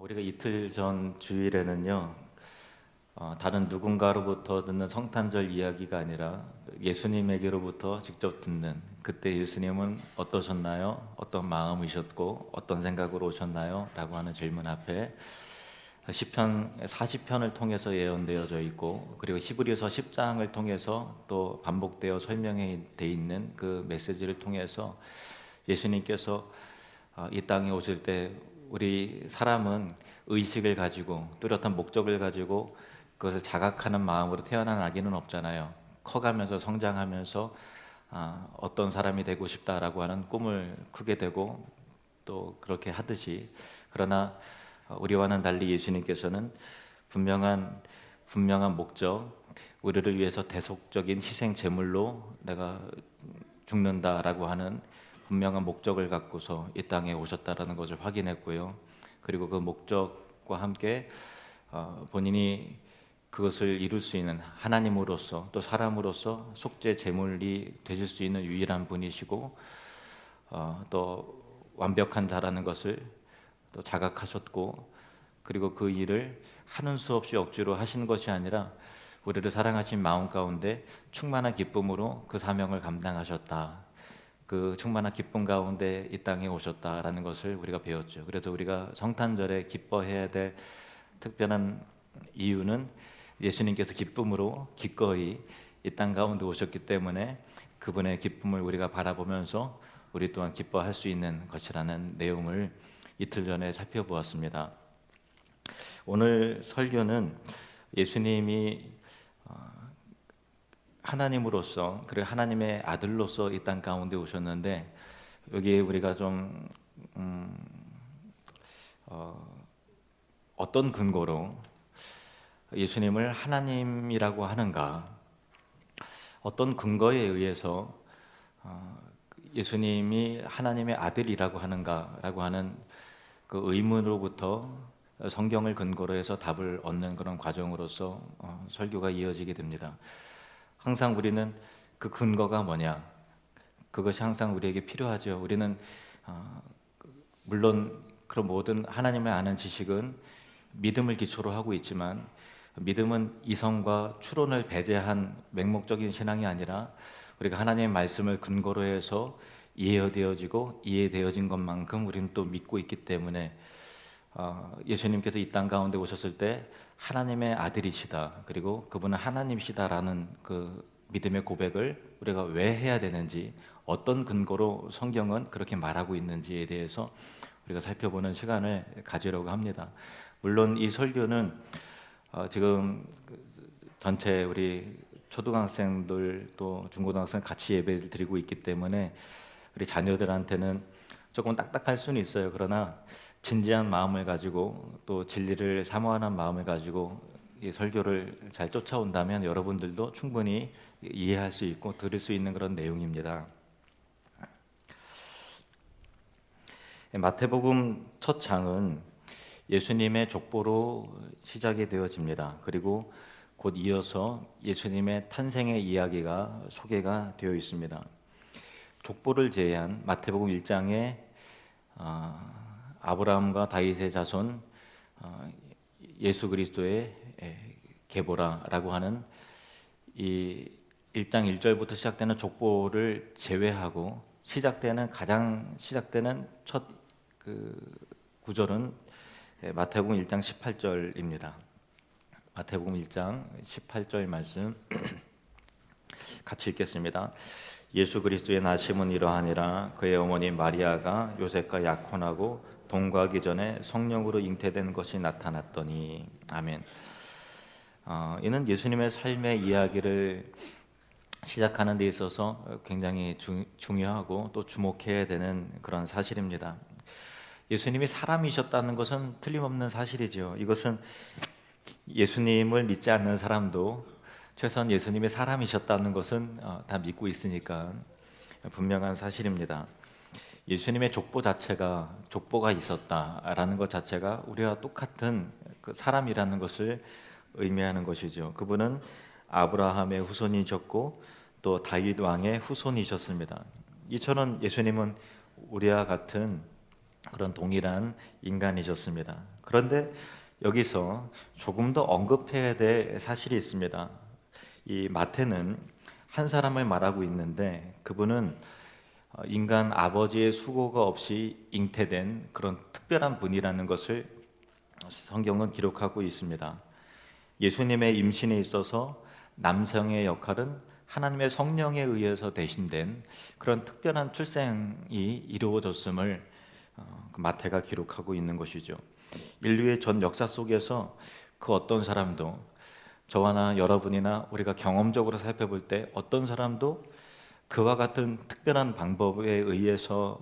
우리가 이틀 전 주일에는요, 다른 누군가로부터 듣는 성탄절 이야기가 아니라 예수님에게로부터 직접 듣는, 그때 예수님은 어떠셨나요? 어떤 마음이셨고 어떤 생각으로 오셨나요? 라고 하는 질문 앞에 시편 40편을 통해서 예언되어져 있고, 그리고 히브리서 10장을 통해서 또 반복되어 설명이 돼 있는 그 메시지를 통해서 예수님께서 이 땅에 오실 때 우리 사람은 의식을 가지고 뚜렷한 목적을 가지고 그것을 자각하는 마음으로 태어난 아기는 없잖아요. 커가면서 성장하면서 어떤 사람이 되고 싶다라고 하는 꿈을 크게 되고 또 그렇게 하듯이, 그러나 우리와는 달리 예수님께서는 분명한 목적, 우리를 위해서 대속적인 희생 제물로 내가 죽는다라고 하는 분명한 목적을 갖고서 이 땅에 오셨다라는 것을 확인했고요. 그리고 그 목적과 함께 본인이 그것을 이룰 수 있는 하나님으로서 또 사람으로서 속죄 제물이 되실 수 있는 유일한 분이시고, 또 완벽한 자라는 것을 또 자각하셨고, 그리고 그 일을 하는 수 없이 억지로 하신 것이 아니라 우리를 사랑하신 마음 가운데 충만한 기쁨으로 그 사명을 감당하셨다. 그 충만한 기쁨 가운데 이 땅에 오셨다라는 것을 우리가 배웠죠. 그래서 우리가 성탄절에 기뻐해야 될 특별한 이유는 예수님께서 기쁨으로 기꺼이 이 땅 가운데 오셨기 때문에 그분의 기쁨을 우리가 바라보면서 우리 또한 기뻐할 수 있는 것이라는 내용을 이틀 전에 살펴보았습니다. 오늘 설교는 예수님이 하나님으로서, 그리고 하나님의 아들로서 이 땅 가운데 오셨는데, 여기 우리가 좀 어떤 근거로 예수님을 하나님이라고 하는가, 어떤 근거에 의해서 예수님이 하나님의 아들이라고 하는가라고 하는 그 의문으로부터 성경을 근거로 해서 답을 얻는 그런 과정으로서 설교가 이어지게 됩니다. 항상 우리는 그 근거가 뭐냐, 그것이 항상 우리에게 필요하죠. 우리는 물론 그런 모든 하나님을 아는 지식은 믿음을 기초로 하고 있지만, 믿음은 이성과 추론을 배제한 맹목적인 신앙이 아니라 우리가 하나님의 말씀을 근거로 해서 이해되어진 것만큼 우리는 또 믿고 있기 때문에, 예수님께서 이 땅 가운데 오셨을 때 하나님의 아들이시다, 그리고 그분은 하나님이시다라는 그 믿음의 고백을 우리가 왜 해야 되는지, 어떤 근거로 성경은 그렇게 말하고 있는지에 대해서 우리가 살펴보는 시간을 가지려고 합니다. 물론 이 설교는 지금 전체 우리 초등학생들 또 중고등학생 같이 예배를 드리고 있기 때문에 우리 자녀들한테는 조금 딱딱할 수는 있어요. 그러나 진지한 마음을 가지고 또 진리를 사모하는 마음을 가지고 이 설교를 잘 쫓아온다면 여러분들도 충분히 이해할 수 있고 들을 수 있는 그런 내용입니다. 마태복음 첫 장은 예수님의 족보로 시작이 되어집니다. 그리고 곧 이어서 예수님의 탄생의 이야기가 소개가 되어 있습니다. 족보를 제외한 마태복음 1장에 아브라함과 다윗의 자손 예수 그리스도의 계보라라고 하는 이 1장 1절부터 시작되는 족보를 제외하고 가장 시작되는 첫 그 구절은 마태복음 1장 18절입니다. 마태복음 1장 18절 말씀 같이 읽겠습니다. 예수 그리스도의 나심은 이러하니라. 그의 어머니 마리아가 요셉과 약혼하고 동거하기 전에 성령으로 잉태된 것이 나타났더니. 아멘. 이는 예수님의 삶의 이야기를 시작하는 데 있어서 굉장히 중요하고 또 주목해야 되는 그런 사실입니다. 예수님이 사람이셨다는 것은 틀림없는 사실이죠. 이것은 예수님을 믿지 않는 사람도 최소한 예수님이 사람이셨다는 것은 다 믿고 있으니까 분명한 사실입니다. 예수님의 족보가 있었다라는 것 자체가 우리와 똑같은 그 사람이라는 것을 의미하는 것이죠. 그분은 아브라함의 후손이셨고 또 다윗 왕의 후손이셨습니다. 이처럼 예수님은 우리와 같은 그런 동일한 인간이셨습니다. 그런데 여기서 조금 더 언급해야 될 사실이 있습니다. 이 마태는 한 사람을 말하고 있는데 그분은 인간 아버지의 수고가 없이 잉태된 그런 특별한 분이라는 것을 성경은 기록하고 있습니다. 예수님의 임신에 있어서 남성의 역할은 하나님의 성령에 의해서 대신된 그런 특별한 출생이 이루어졌음을 마태가 기록하고 있는 것이죠. 인류의 전 역사 속에서 그 어떤 사람도, 저와나 여러분이나 우리가 경험적으로 살펴볼 때 어떤 사람도 그와 같은 특별한 방법에 의해서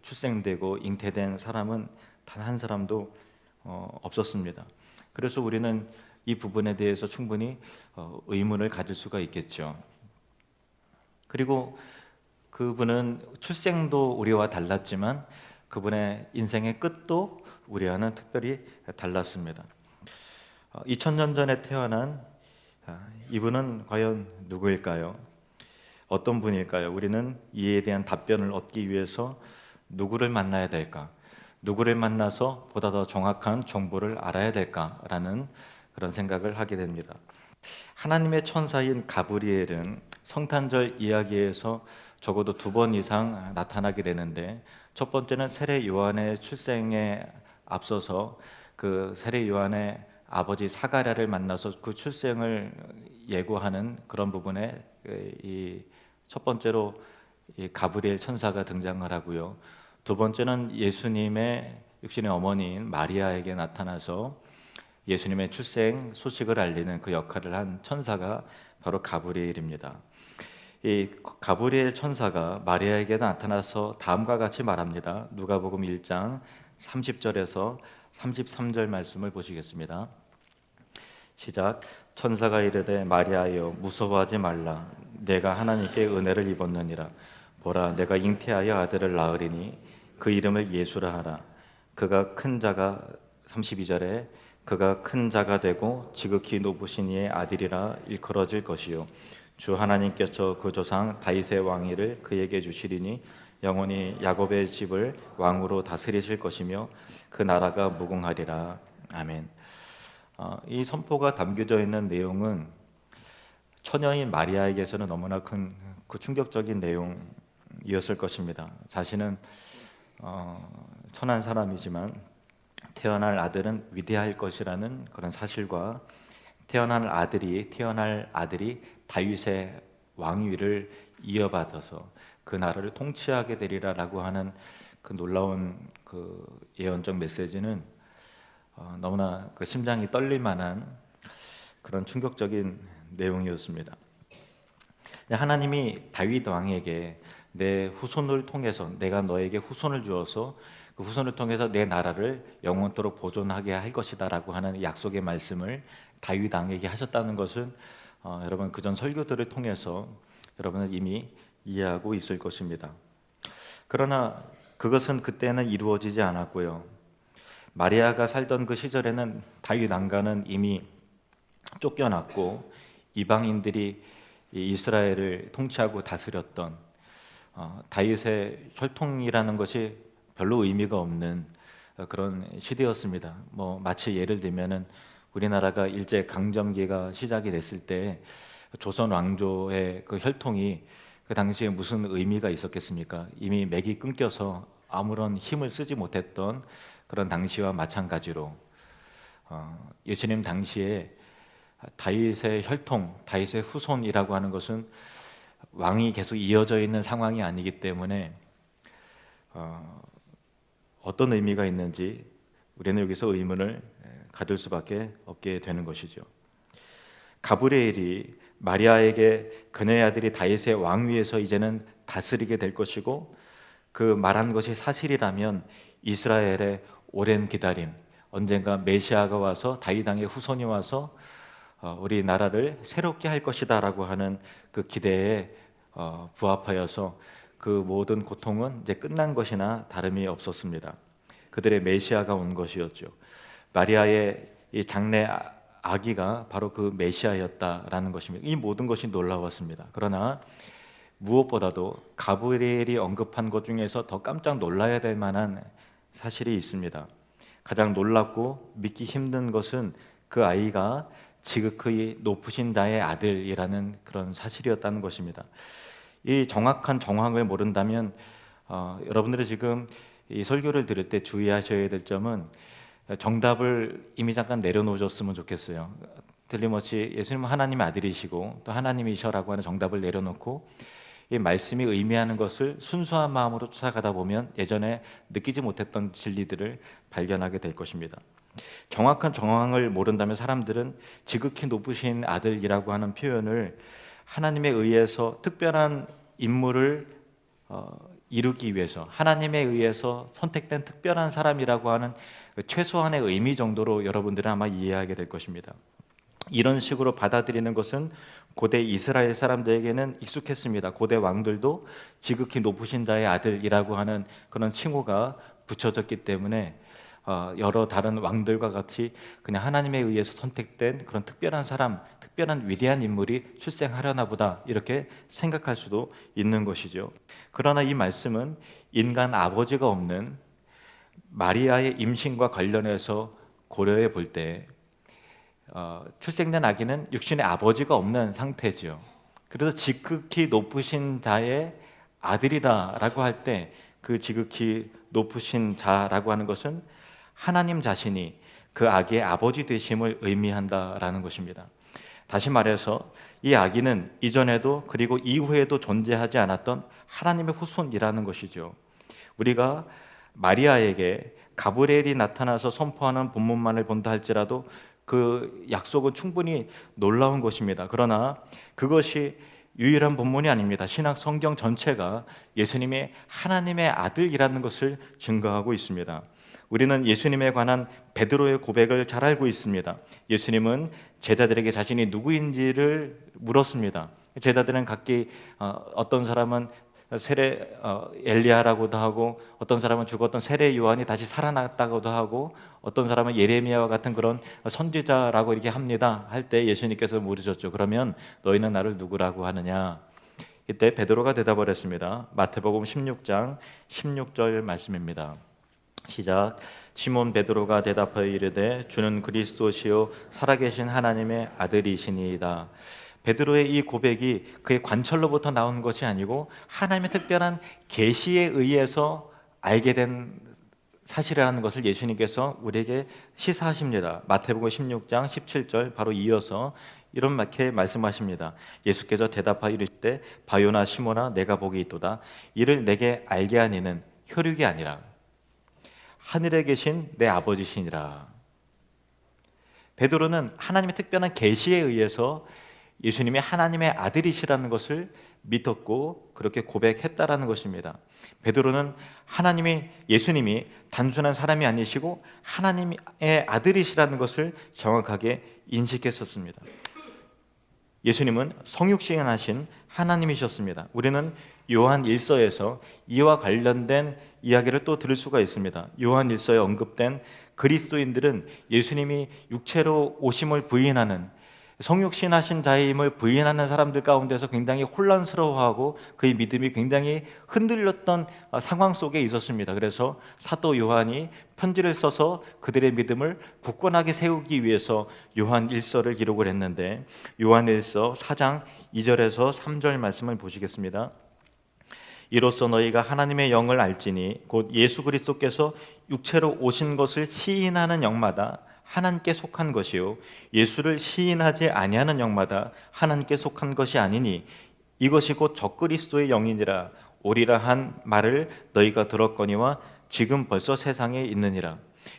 출생되고 잉태된 사람은 단 한 사람도 없었습니다. 그래서 우리는 이 부분에 대해서 충분히 의문을 가질 수가 있겠죠. 그리고 그분은 출생도 우리와 달랐지만 그분의 인생의 끝도 우리와는 특별히 달랐습니다. 2000년 전에 태어난 이분은 과연 누구일까요? 어떤 분일까요? 우리는 이에 대한 답변을 얻기 위해서 누구를 만나야 될까? 누구를 만나서 보다 더 정확한 정보를 알아야 될까라는 그런 생각을 하게 됩니다. 하나님의 천사인 가브리엘은 성탄절 이야기에서 적어도 2번 이상 나타나게 되는데, 첫 번째는 세례 요한의 출생에 앞서서 그 세례 요한의 아버지 사가랴를 만나서 그 출생을 예고하는 그런 부분에 이 첫 번째로 이 가브리엘 천사가 등장을 하고요. 2번째는 예수님의 육신의 어머니인 마리아에게 나타나서 예수님의 출생 소식을 알리는 그 역할을 한 천사가 바로 가브리엘입니다. 이 가브리엘 천사가 마리아에게 나타나서 다음과 같이 말합니다. 누가복음 1장 30절에서 33절 말씀을 보시겠습니다. 시작. 천사가 이르되 마리아여 무서워하지 말라. 내가 하나님께 은혜를 입었느니라. 보라 내가 잉태하여 아들을 낳으리니 그 이름을 예수라 하라. 그가 큰 자가 32절에 그가 큰 자가 되고 지극히 높으신 이의 아들이라 일컬어질 것이요 주 하나님께서 그 조상 다윗의 왕위를 그에게 주시리니 영원히 야곱의 집을 왕으로 다스리실 것이며 그 나라가 무궁하리라. 아멘. 이 선포가 담겨져 있는 내용은 처녀인 마리아에게서는 너무나 큰 그 충격적인 내용이었을 것입니다. 자신은 천한 사람이지만 태어날 아들은 위대할 것이라는 그런 사실과 태어날 아들이 다윗의 왕위를 이어받아서 그 나라를 통치하게 되리라라고 하는 그 놀라운 그 예언적 메시지는 너무나 그 심장이 떨릴 만한 그런 충격적인 내용이었습니다. 하나님이 다윗 왕에게 내 후손을 통해서 내가 너에게 후손을 주어서 그 후손을 통해서 내 나라를 영원토록 보존하게 할 것이다라고 하는 약속의 말씀을 다윗 왕에게 하셨다는 것은 여러분 그전 설교들을 통해서 여러분은 이미 이해하고 있을 것입니다. 그러나 그것은 그때는 이루어지지 않았고요. 마리아가 살던 그 시절에는 다윗 왕가는 이미 쫓겨났고 이방인들이 이스라엘을 통치하고 다스렸던 다윗의 혈통이라는 것이 별로 의미가 없는 그런 시대였습니다. 마치 예를 들면은 우리나라가 일제 강점기가 시작이 됐을 때 조선 왕조의 그 혈통이 그 당시에 무슨 의미가 있었겠습니까? 이미 맥이 끊겨서 아무런 힘을 쓰지 못했던 그런 당시와 마찬가지로 예수님 당시에 다윗의 혈통, 다윗의 후손이라고 하는 것은 왕이 계속 이어져 있는 상황이 아니기 때문에 어떤 의미가 있는지 우리는 여기서 의문을 가질 수밖에 없게 되는 것이죠. 가브리엘이 마리아에게 그녀의 아들이 다윗의 왕위에서 이제는 다스리게 될 것이고 그 말한 것이 사실이라면 이스라엘의 오랜 기다림, 언젠가 메시아가 와서 다윗 왕의 후손이 와서 우리 나라를 새롭게 할 것이다라고 하는 그 기대에 부합하여서 그 모든 고통은 이제 끝난 것이나 다름이 없었습니다. 그들의 메시아가 온 것이었죠. 마리아의 이 장래 아기가 바로 그 메시아였다라는 것입니다. 이 모든 것이 놀라웠습니다. 그러나 무엇보다도 가브리엘이 언급한 것 중에서 더 깜짝 놀라야 될 만한 사실이 있습니다. 가장 놀랍고 믿기 힘든 것은 그 아이가 지극히 높으신 자의 아들이라는 그런 사실이었다는 것입니다. 이 정확한 정황을 모른다면 여러분들이 지금 이 설교를 들을 때 주의하셔야 될 점은 정답을 이미 잠깐 내려놓으셨으면 좋겠어요. 틀림없이 예수님은 하나님의 아들이시고 또 하나님이셔라고 하는 정답을 내려놓고 이 말씀이 의미하는 것을 순수한 마음으로 쫓아가다 보면 예전에 느끼지 못했던 진리들을 발견하게 될 것입니다. 정확한 정황을 모른다면 사람들은 지극히 높으신 아들이라고 하는 표현을 하나님에 의해서 특별한 임무를 이루기 위해서 하나님에 의해서 선택된 특별한 사람이라고 하는 최소한의 의미 정도로 여러분들은 아마 이해하게 될 것입니다. 이런 식으로 받아들이는 것은 고대 이스라엘 사람들에게는 익숙했습니다. 고대 왕들도 지극히 높으신 자의 아들이라고 하는 그런 칭호가 붙여졌기 때문에 여러 다른 왕들과 같이 그냥 하나님에 의해서 선택된 그런 특별한 사람, 특별한 위대한 인물이 출생하려나 보다 이렇게 생각할 수도 있는 것이죠. 그러나 이 말씀은 인간 아버지가 없는 마리아의 임신과 관련해서 고려해 볼 때 출생된 아기는 육신의 아버지가 없는 상태죠. 그래서 지극히 높으신 자의 아들이다라고 할 때 그 지극히 높으신 자라고 하는 것은 하나님 자신이 그 아기의 아버지 되심을 의미한다라는 것입니다. 다시 말해서 이 아기는 이전에도 그리고 이후에도 존재하지 않았던 하나님의 후손이라는 것이죠. 우리가 마리아에게 가브리엘이 나타나서 선포하는 본문만을 본다 할지라도 그 약속은 충분히 놀라운 것입니다. 그러나 그것이 유일한 본문이 아닙니다. 신약 성경 전체가 예수님이 하나님의 아들이라는 것을 증거하고 있습니다. 우리는 예수님에 관한 베드로의 고백을 잘 알고 있습니다. 예수님은 제자들에게 자신이 누구인지를 물었습니다. 제자들은 각기 어떤 사람은 세례 엘리야라고도 하고 어떤 사람은 죽었던 세례 요한이 다시 살아났다고도 하고 어떤 사람은 예레미야와 같은 그런 선지자라고 이렇게 합니다. 할 때 예수님께서 물으셨죠. 그러면 너희는 나를 누구라고 하느냐? 이때 베드로가 대답을 했습니다. 마태복음 16장 16절 말씀입니다. 시작. 시몬 베드로가 대답하여 이르되 주는 그리스도시요 살아계신 하나님의 아들이시니이다. 베드로의 이 고백이 그의 관철로부터 나온 것이 아니고 하나님의 특별한 계시에 의해서 알게 된 사실이라는 것을 예수님께서 우리에게 시사하십니다. 마태복음 16장 17절 바로 이어서 이렇게 말씀하십니다. 예수께서 대답하여 이르시되 바요나 시몬아 내가 복이 있도다. 이를 내게 알게 하니는 혈육이 아니라 하늘에 계신 내 아버지시니라. 베드로는 하나님의 특별한 계시에 의해서 예수님이 하나님의 아들이시라는 것을 믿었고 그렇게 고백했다라는 것입니다. 베드로는 예수님이 단순한 사람이 아니시고 하나님의 아들이시라는 것을 정확하게 인식했었습니다. 예수님은 성육신하신 하나님이셨습니다. 우리는 요한 1서에서 이와 관련된 이야기를 또 들을 수가 있습니다. 요한 1서에 언급된 그리스도인들은 예수님이 육체로 오심을 부인하는 성육신하신 자임을 부인하는 사람들 가운데서 굉장히 혼란스러워하고 그의 믿음이 굉장히 흔들렸던 상황 속에 있었습니다. 그래서 사도 요한이 편지를 써서 그들의 믿음을 굳건하게 세우기 위해서 요한 1서를 기록을 했는데 요한 1서 4장 2절에서 3절 말씀을 보시겠습니다. 이로써 너희가 하나님의 영을 알지니 곧 예수 그리스도께서 육체로 오신 것을 시인하는 영마다 하나님께 속한 것이요 예수를 시인하지 아니하는 영마다 하나님께 속한 것이 아니니 이것이 곧 적그리스도의 영이니라 오리라 한 말을 너희가 들었거니와 지금 벌써 세상에 있느니라.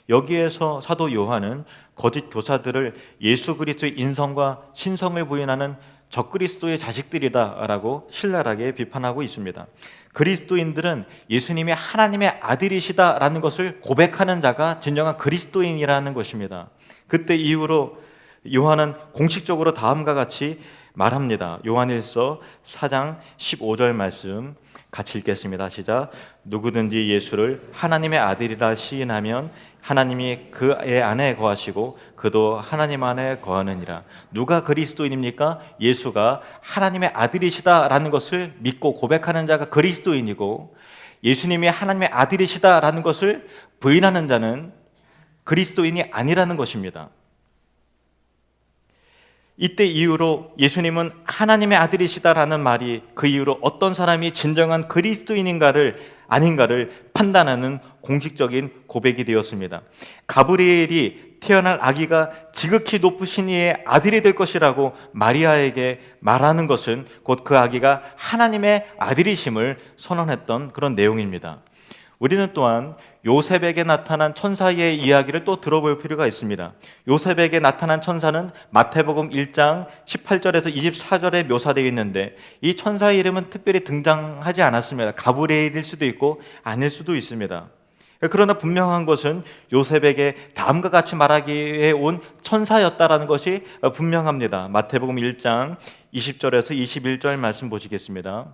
여기에서 사도 요한은 거짓 교사들을 예수 그리스도의 인성과 신성을 부인하는 적그리스도의 자식들이다라고 신랄하게 비판하고 있습니다. 그리스도인들은 예수님이 하나님의 아들이시다라는 것을 고백하는 자가 진정한 그리스도인이라는 것입니다. 그때 이후로 요한은 공식적으로 다음과 같이 말합니다. 요한일서 4장 15절 말씀 같이 읽겠습니다. 시작. 누구든지 예수를 하나님의 아들이라 시인하면 하나님이 그의 안에 거하시고 그도 하나님 안에 거하느니라. 누가 그리스도인입니까? 예수가 하나님의 아들이시다라는 것을 믿고 고백하는 자가 그리스도인이고 예수님이 하나님의 아들이시다라는 것을 부인하는 자는 그리스도인이 아니라는 것입니다. 이때 이후로 예수님은 하나님의 아들이시다라는 말이 그 이후로 어떤 사람이 진정한 그리스도인인가를 아닌가를 판단하는 공식적인 고백이 되었습니다. 가브리엘이 태어날 아기가 지극히 높으신 이의 아들이 될 것이라고 마리아에게 말하는 것은 곧 그 아기가 하나님의 아들이심을 선언했던 그런 내용입니다. 우리는 또한 요셉에게 나타난 천사의 이야기를 또 들어볼 필요가 있습니다. 요셉에게 나타난 천사는 마태복음 1장 18절에서 24절에 묘사되어 있는데 이 천사의 이름은 특별히 등장하지 않았습니다. 가브리엘일 수도 있고 아닐 수도 있습니다. 그러나 분명한 것은 요셉에게 다음과 같이 말하기에 온 천사였다라는 것이 분명합니다. 마태복음 1장 20절에서 21절 말씀 보시겠습니다.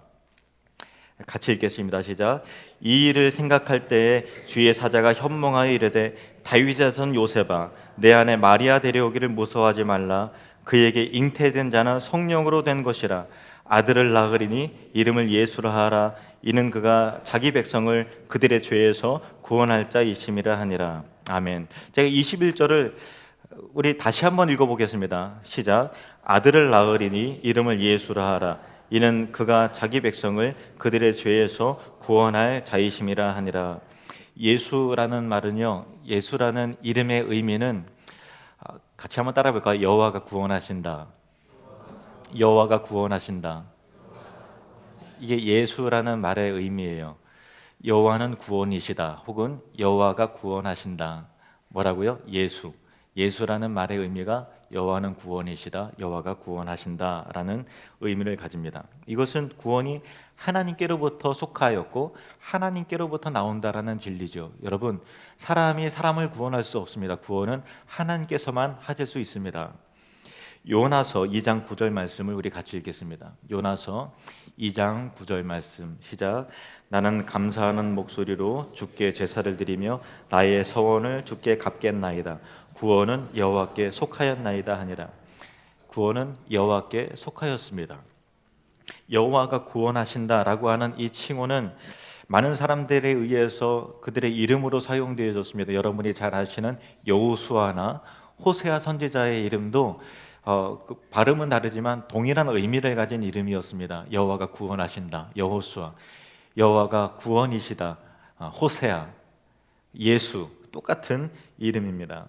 같이 읽겠습니다. 시작. 이 일을 생각할 때에 주의 사자가 현몽하여 이르되 다윗의 자손 요셉아 내 안에 마리아 데려오기를 무서워하지 말라. 그에게 잉태된 자는 성령으로 된 것이라. 아들을 낳으리니 이름을 예수라 하라. 이는 그가 자기 백성을 그들의 죄에서 구원할 자이심이라 하니라. 아멘. 제가 21절을 우리 다시 한번 읽어보겠습니다. 시작. 아들을 낳으리니 이름을 예수라 하라. 이는 그가 자기 백성을 그들의 죄에서 구원할 자이심이라 하니라. 예수라는 말은요, 예수라는 이름의 의미는 같이 한번 따라 볼까요? 여호와가 구원하신다. 여호와가 구원하신다. 이게 예수라는 말의 의미예요. 여호와는 구원이시다. 혹은 여호와가 구원하신다. 뭐라고요? 예수. 예수라는 말의 의미가 여호와는 구원이시다, 여호와가 구원하신다라는 의미를 가집니다. 이것은 구원이 하나님께로부터 속하였고 하나님께로부터 나온다라는 진리죠. 여러분, 사람이 사람을 구원할 수 없습니다. 구원은 하나님께서만 하실 수 있습니다. 요나서 2장 9절 말씀을 우리 같이 읽겠습니다. 요나서 2장 9절 말씀 시작. 나는 감사하는 목소리로 주께 제사를 드리며 나의 서원을 주께 갚겠나이다. 구원은 여호와께 속하였나이다 하니라. 구원은 여호와께 속하였습니다. 여호와가 구원하신다라고 하는 이 칭호는 많은 사람들에 의해서 그들의 이름으로 사용되어졌습니다. 여러분이 잘 아시는 여호수아나 호세아 선지자의 이름도 그 발음은 다르지만 동일한 의미를 가진 이름이었습니다. 여호와가 구원하신다, 여호수아. 여호와가 구원이시다, 호세아. 예수, 똑같은 이름입니다.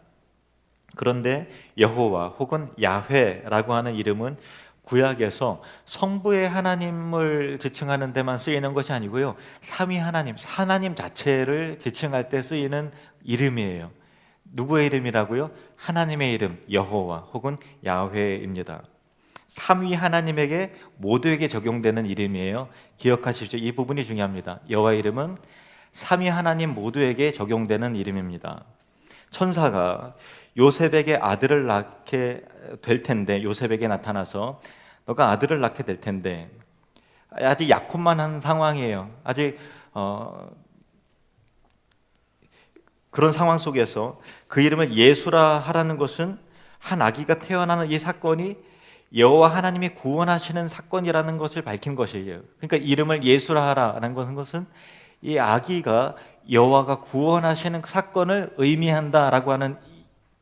그런데 여호와 혹은 야훼라고 하는 이름은 구약에서 성부의 하나님을 지칭하는 데만 쓰이는 것이 아니고요, 삼위 하나님, 하나님 자체를 지칭할 때 쓰이는 이름이에요. 누구의 이름이라고요? 하나님의 이름, 여호와 혹은 야훼입니다. 삼위 하나님에게 모두에게 적용되는 이름이에요. 기억하십시오. 이 부분이 중요합니다. 여호와 이름은 삼위 하나님 모두에게 적용되는 이름입니다. 천사가 요셉에게 아들을 낳게 될 텐데, 요셉에게 나타나서 너가 아들을 낳게 될 텐데, 아직 약혼만 상황이에요. 아직 그런 상황 속에서 그 이름을 예수라 하라는 것은 한 아기가 태어나는 이 사건이 여호와 하나님이 구원하시는 사건이라는 것을 밝힌 것이에요. 그러니까 이름을 예수라 하라는 것은 이 아기가 여호와가 구원하시는 사건을 의미한다라고 하는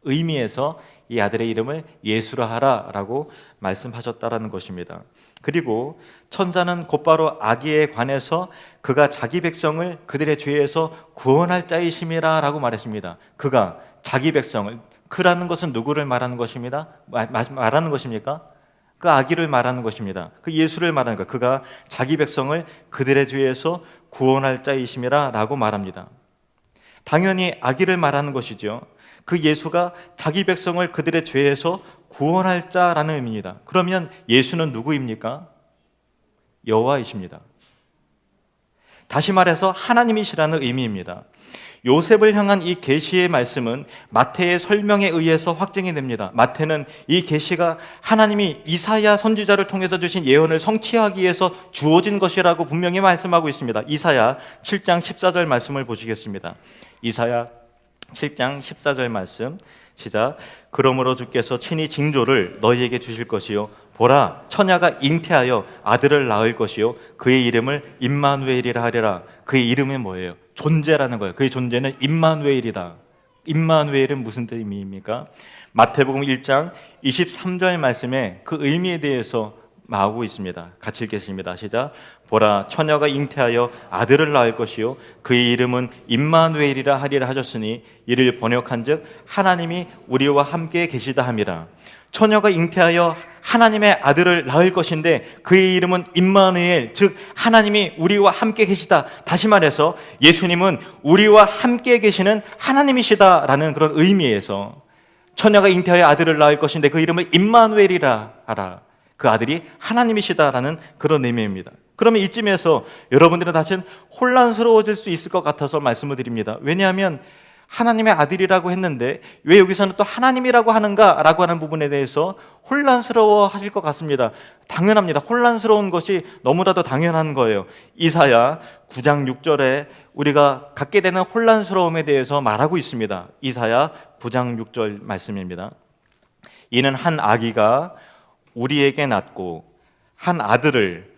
의미에서 이 아들의 이름을 예수라 하라라고 말씀하셨다라는 것입니다. 그리고 천사는 곧바로 아기에 관해서 그가 자기 백성을 그들의 죄에서 구원할 자이심이라라고 말했습니다. 그가 자기 백성을, 그라는 것은 누구를 말하는 것입니다? 말하는 것입니까? 그 아기를 말하는 것입니다. 그 예수를 말하는 것. 그가 자기 백성을 그들의 죄에서 구원할 자이심이라라고 말합니다. 당연히 아기를 말하는 것이죠. 그 예수가 자기 백성을 그들의 죄에서 구원할 자라는 의미입니다. 그러면 예수는 누구입니까? 여호와이십니다. 다시 말해서 하나님이시라는 의미입니다. 요셉을 향한 이 계시의 말씀은 마태의 설명에 의해서 확증이 됩니다. 마태는 이 계시가 하나님이 이사야 선지자를 통해서 주신 예언을 성취하기 위해서 주어진 것이라고 분명히 말씀하고 있습니다. 이사야 7장 14절 말씀을 보시겠습니다. 이사야 7장 14절 말씀 시작. 그러므로 주께서 친히 징조를 너희에게 주실 것이요 보라 처녀가 잉태하여 아들을 낳을 것이요 그의 이름을 임마누엘이라 하리라. 그의 이름은 뭐예요? 존재라는 거예요. 그의 존재는 임마누엘이다. 임마누엘은 무슨 의미입니까? 마태복음 1장 23절 말씀에 그 의미에 대해서 말하고 있습니다. 같이 읽겠습니다. 시작. 보라, 처녀가 잉태하여 아들을 낳을 것이요 그의 이름은 임마누엘이라 하리라 하셨으니 이를 번역한즉 하나님이 우리와 함께 계시다 함이라. 처녀가 잉태하여 하나님의 아들을 낳을 것인데 그의 이름은 임마누엘, 즉 하나님이 우리와 함께 계시다. 다시 말해서 예수님은 우리와 함께 계시는 하나님이시다라는 그런 의미에서 처녀가 잉태하여 아들을 낳을 것인데 그 이름을 임마누엘이라 하라. 그 아들이 하나님이시다라는 그런 의미입니다. 그러면 이쯤에서 여러분들은 다시는 혼란스러워질 수 있을 것 같아서 말씀을 드립니다. 왜냐하면 하나님의 아들이라고 했는데 왜 여기서는 또 하나님이라고 하는가라고 하는 부분에 대해서 혼란스러워 하실 것 같습니다. 당연합니다. 혼란스러운 것이 너무나도 당연한 거예요. 이사야 9장 6절에 우리가 갖게 되는 혼란스러움에 대해서 말하고 있습니다. 이사야 9장 6절 말씀입니다. 이는 한 아기가 우리에게 낳고 한 아들을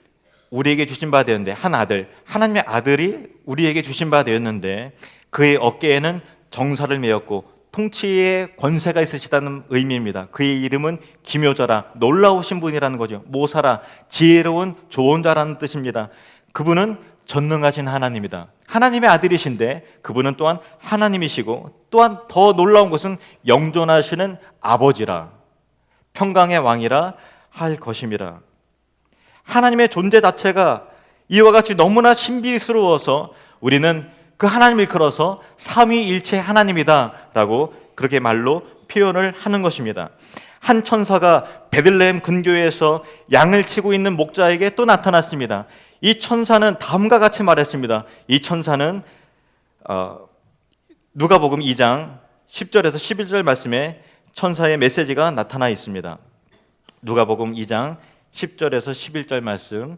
우리에게 주신 바 되었는데, 한 아들, 하나님의 아들이 우리에게 주신 바 되었는데 그의 어깨에는 정사를 메었고 통치의 권세가 있으시다는 의미입니다. 그의 이름은 기묘자라, 놀라우신 분이라는 거죠. 모사라, 지혜로운 조언자라는 뜻입니다. 그분은 전능하신 하나님이다. 하나님의 아들이신데 그분은 또한 하나님이시고 또한 더 놀라운 것은 영존하시는 아버지라, 평강의 왕이라 할 것임이라. 하나님의 존재 자체가 이와 같이 너무나 신비스러워서 우리는 그 하나님을 일컬어서 삼위일체 하나님이다라고 그렇게 말로 표현을 하는 것입니다. 한 천사가 베들레헴 근교에서 양을 치고 있는 목자에게 또 나타났습니다. 이 천사는 다음과 같이 말했습니다. 이 천사는 누가복음 2장 10절에서 11절 말씀에 천사의 메시지가 나타나 있습니다. 누가복음 2장 10절에서 11절 말씀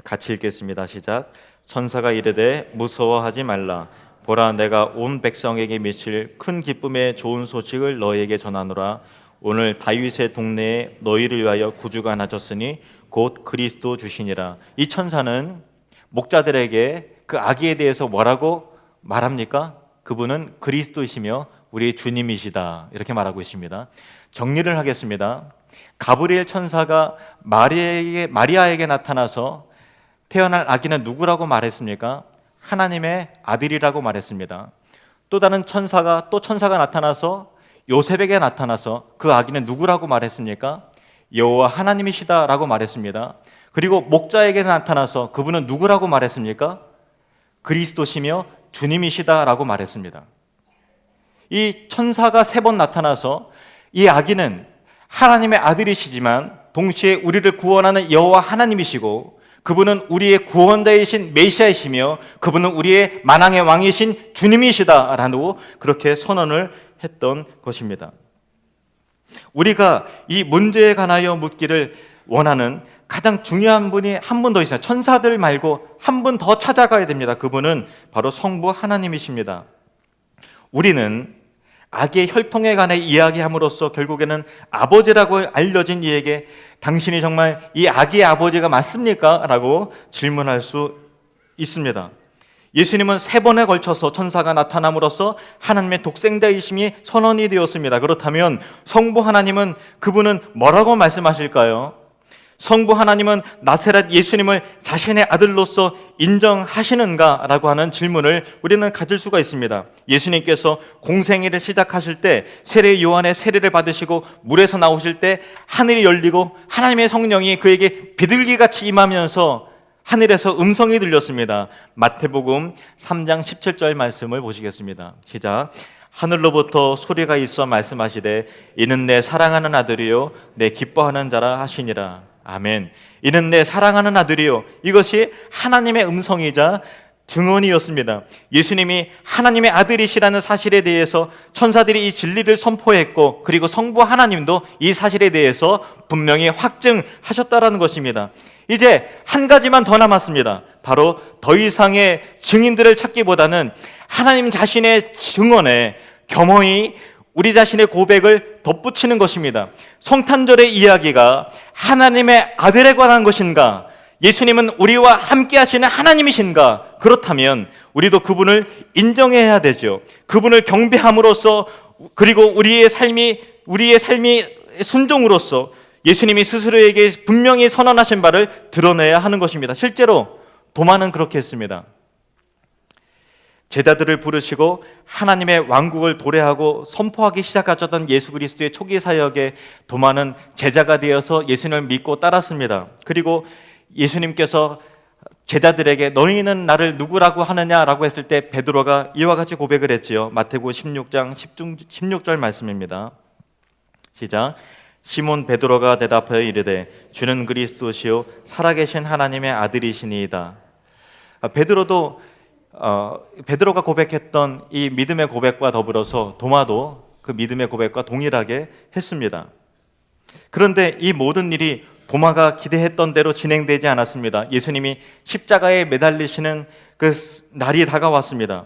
같이 읽겠습니다. 시작. 천사가 이르되 무서워하지 말라. 보라, 내가 온 백성에게 미칠 큰 기쁨의 좋은 소식을 너희에게 전하노라. 오늘 다윗의 동네에 너희를 위하여 구주가 나셨으니 곧 그리스도 주시니라. 이 천사는 목자들에게 그 아기에 대해서 뭐라고 말합니까? 그분은 그리스도이시며 우리의 주님이시다, 이렇게 말하고 있습니다. 정리를 하겠습니다. 가브리엘 천사가 마리아에게 나타나서 태어날 아기는 누구라고 말했습니까? 하나님의 아들이라고 말했습니다. 또 다른 천사가 나타나서 요셉에게 나타나서 그 아기는 누구라고 말했습니까? 여호와 하나님이시다라고 말했습니다. 그리고 목자에게 나타나서 그분은 누구라고 말했습니까? 그리스도시며 주님이시다라고 말했습니다. 이 천사가 3번 나타나서 이 아기는 하나님의 아들이시지만 동시에 우리를 구원하는 여호와 하나님이시고 그분은 우리의 구원자이신 메시아이시며 그분은 우리의 만왕의 왕이신 주님이시다라고 그렇게 선언을 했던 것입니다. 우리가 이 문제에 관하여 묻기를 원하는 가장 중요한 분이 한 분 더 있어요. 천사들 말고 한 분 더 찾아가야 됩니다. 그분은 바로 성부 하나님이십니다. 우리는 아기의 혈통에 관해 이야기함으로써 결국에는 아버지라고 알려진 이에게 당신이 정말 이 아기의 아버지가 맞습니까? 라고 질문할 수 있습니다. 예수님은 3번에 걸쳐서 천사가 나타남으로써 하나님의 독생자이심이 선언이 되었습니다. 그렇다면 성부 하나님은 그분은 뭐라고 말씀하실까요? 성부 하나님은 나사렛 예수님을 자신의 아들로서 인정하시는가? 라고 하는 질문을 우리는 가질 수가 있습니다. 예수님께서 공생애를 시작하실 때 세례 요한의 세례를 받으시고 물에서 나오실 때 하늘이 열리고 하나님의 성령이 그에게 비둘기같이 임하면서 하늘에서 음성이 들렸습니다. 마태복음 3장 17절 말씀을 보시겠습니다. 시작. 하늘로부터 소리가 있어 말씀하시되 이는 내 사랑하는 아들이요 내 기뻐하는 자라 하시니라. 아멘. 이는 내 사랑하는 아들이요. 이것이 하나님의 음성이자 증언이었습니다. 예수님이 하나님의 아들이시라는 사실에 대해서 천사들이 이 진리를 선포했고 그리고 성부 하나님도 이 사실에 대해서 분명히 확증하셨다라는 것입니다. 이제 한 가지만 더 남았습니다. 바로 더 이상의 증인들을 찾기보다는 하나님 자신의 증언에 겸허히 우리 자신의 고백을 덧붙이는 것입니다. 성탄절의 이야기가 하나님의 아들에 관한 것인가? 예수님은 우리와 함께 하시는 하나님이신가? 그렇다면 우리도 그분을 인정해야 되죠. 그분을 경배함으로써, 그리고 우리의 삶이 순종으로써 예수님이 스스로에게 분명히 선언하신 바를 드러내야 하는 것입니다. 실제로 도마는 그렇게 했습니다. 제자들을 부르시고 하나님의 왕국을 도래하고 선포하기 시작하셨던 예수 그리스도의 초기 사역에 도마는 제자가 되어서 예수님을 믿고 따랐습니다. 그리고 예수님께서 제자들에게 너희는 나를 누구라고 하느냐라고 했을 때 베드로가 이와 같이 고백을 했지요. 마태복음 16장 16절 말씀입니다. 시작. 시몬 베드로가 대답하여 이르되 주는 그리스도시요 살아계신 하나님의 아들이시니이다. 베드로가 고백했던 이 믿음의 고백과 더불어서 도마도 그 믿음의 고백과 동일하게 했습니다. 그런데 이 모든 일이 도마가 기대했던 대로 진행되지 않았습니다. 예수님이 십자가에 매달리시는 그 날이 다가왔습니다.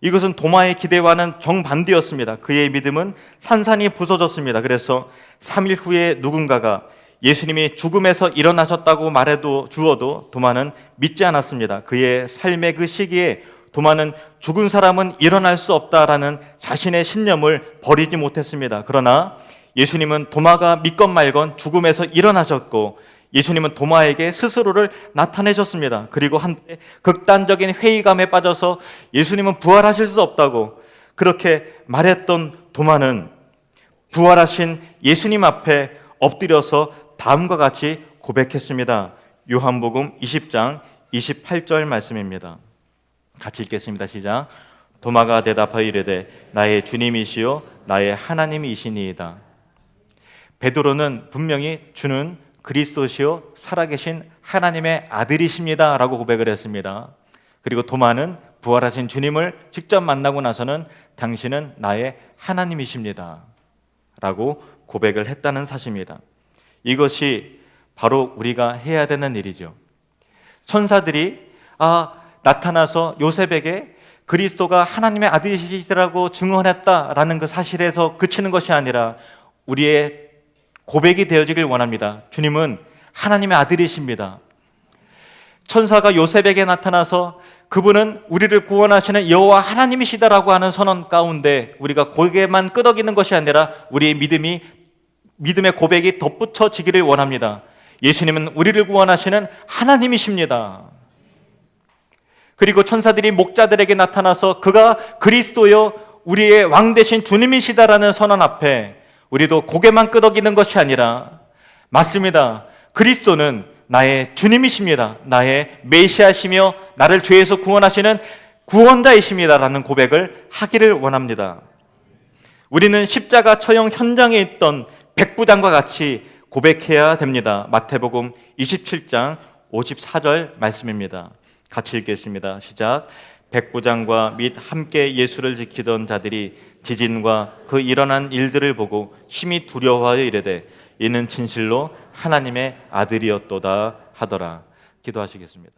이것은 도마의 기대와는 정반대였습니다. 그의 믿음은 산산이 부서졌습니다. 그래서 3일 후에 누군가가 예수님이 죽음에서 일어나셨다고 말해도 주어도 도마는 믿지 않았습니다. 그의 삶의 그 시기에 도마는 죽은 사람은 일어날 수 없다라는 자신의 신념을 버리지 못했습니다. 그러나 예수님은 도마가 믿건 말건 죽음에서 일어나셨고, 예수님은 도마에게 스스로를 나타내셨습니다. 그리고 한때 극단적인 회의감에 빠져서 예수님은 부활하실 수 없다고 그렇게 말했던 도마는 부활하신 예수님 앞에 엎드려서 다음과 같이 고백했습니다. 요한복음 20장 28절 말씀입니다. 같이 읽겠습니다. 시작. 도마가 대답하여 이르되 나의 주님이시요 나의 하나님이시니이다. 베드로는 분명히 주는 그리스도시요 살아계신 하나님의 아들이십니다 라고 고백을 했습니다. 그리고 도마는 부활하신 주님을 직접 만나고 나서는 당신은 나의 하나님이십니다 라고 고백을 했다는 사실입니다. 이것이 바로 우리가 해야 되는 일이죠. 천사들이 나타나서 요셉에게 그리스도가 하나님의 아들이시라고 증언했다라는 그 사실에서 그치는 것이 아니라 우리의 고백이 되어지길 원합니다. 주님은 하나님의 아들이십니다. 천사가 요셉에게 나타나서 그분은 우리를 구원하시는 여호와 하나님이시다라고 하는 선언 가운데 우리가 고개만 끄덕이는 것이 아니라 우리의 믿음의 고백이 덧붙여지기를 원합니다. 예수님은 우리를 구원하시는 하나님이십니다. 그리고 천사들이 목자들에게 나타나서 그가 그리스도요 우리의 왕 되신 주님이시다라는 선언 앞에 우리도 고개만 끄덕이는 것이 아니라 맞습니다. 그리스도는 나의 주님이십니다. 나의 메시아시며 나를 죄에서 구원하시는 구원자이십니다라는 고백을 하기를 원합니다. 우리는 십자가 처형 현장에 있던 백부장과 같이 고백해야 됩니다. 마태복음 27장 54절 말씀입니다. 같이 읽겠습니다. 시작. 백부장과 및 함께 예수를 지키던 자들이 지진과 그 일어난 일들을 보고 심히 두려워하여 이르되 이는 진실로 하나님의 아들이었도다 하더라. 기도하시겠습니다.